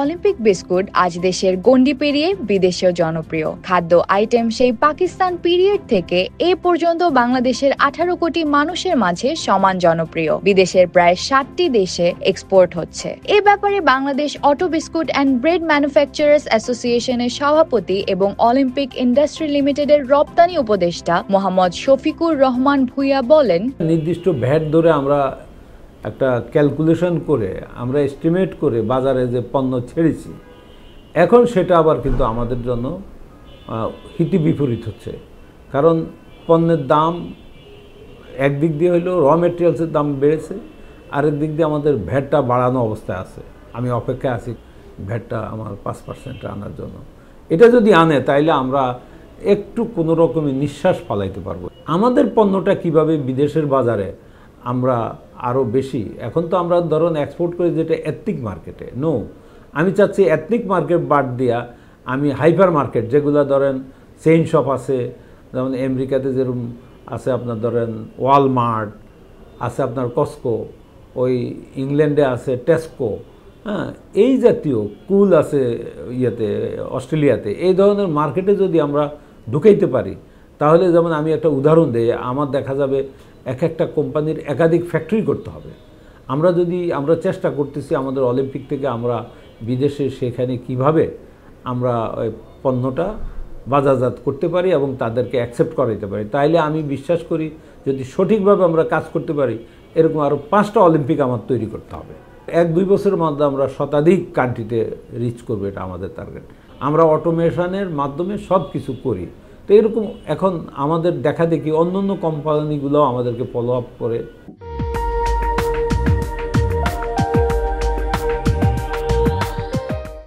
Olympic biscuit আজ দেশের গণ্ডি পেরিয়ে বিদেশেও জনপ্রিয় খাদ্য আইটেম। সেই পাকিস্তান পিরিয়ড থেকে এ পর্যন্ত বাংলাদেশের 18 কোটি মানুষের মাঝে সমান জনপ্রিয়। বিদেশের প্রায় 60টি দেশে এক্সপোর্ট হচ্ছে। এ ব্যাপারে Bangladesh auto biscuit and bread manufacturers অ্যাসোসিয়েশনের সভাপতি এবং অলিম্পিক ইন্ডাস্ট্রি লিমিটেডের রপ্তানি উপদেষ্টা মোহাম্মদ শফিকুর রহমান ভূঁইয়া বলেন, নির্দিষ্ট ভ্যাট ধরে আমরা একটা ক্যালকুলেশন করে আমরা এস্টিমেট করে বাজারে যে পণ্য ছেড়েছি, এখন সেটা আবার কিন্তু আমাদের জন্য হিতে বিপরীত হচ্ছে। কারণ পণ্যের দাম একদিক দিয়ে হইলো র মেটেরিয়ালসের দাম বেড়েছে, আরেক দিক দিয়ে আমাদের ভ্যাটটা বাড়ানো অবস্থায় আছে। আমি অপেক্ষায় আছি ভ্যাটটা আমার 5% আনার জন্য। এটা যদি আনে তাইলে আমরা একটু কোনো রকমের নিঃশ্বাস ফালাইতে পারবো। আমাদের পণ্যটা কিভাবে বিদেশের বাজারে আমরা আরও বেশি, এখন তো আমরা ধরুন এক্সপোর্ট করি যেটা এথনিক মার্কেটে। আমি চাচ্ছি এথনিক মার্কেট বাদ দিয়া আমি হাইপার মার্কেট, যেগুলো ধরেন চেইন শপ আছে, যেমন আমেরিকাতে যেরকম আছে আপনার ধরেন ওয়ালমার্ট আছে, আপনার কস্কো, ওই ইংল্যান্ডে আছে টেস্কো, হ্যাঁ, এই জাতীয় কুল আছে ইয়েতে অস্ট্রেলিয়াতে। এই ধরনের মার্কেটে যদি আমরা ঢুকাইতে পারি তাহলে, যেমন আমি একটা উদাহরণ দিই, আমার দেখা যাবে এক একটা কোম্পানির একাধিক ফ্যাক্টরি করতে হবে। আমরা চেষ্টা করতেছি আমাদের অলিম্পিক থেকে আমরা বিদেশে সেখানে কিভাবে আমরা ওই পণ্যটা বাজারজাত করতে পারি এবং তাদেরকে অ্যাকসেপ্ট করাইতে পারি। তাইলে আমি বিশ্বাস করি যদি সঠিকভাবে আমরা কাজ করতে পারি, এরকম আরও 5টা অলিম্পিক আমার তৈরি করতে হবে। 1-2 বছরের মধ্যে আমরা শতাধিক কান্ট্রিতে রিচ করবো, এটা আমাদের টার্গেট। আমরা অটোমেশনের মাধ্যমে সব কিছু করি। তো এরকম এখন আমাদের দেখা দেখি অন্য কোম্পানিগুলোও আমাদেরকে ফলো আপ করে।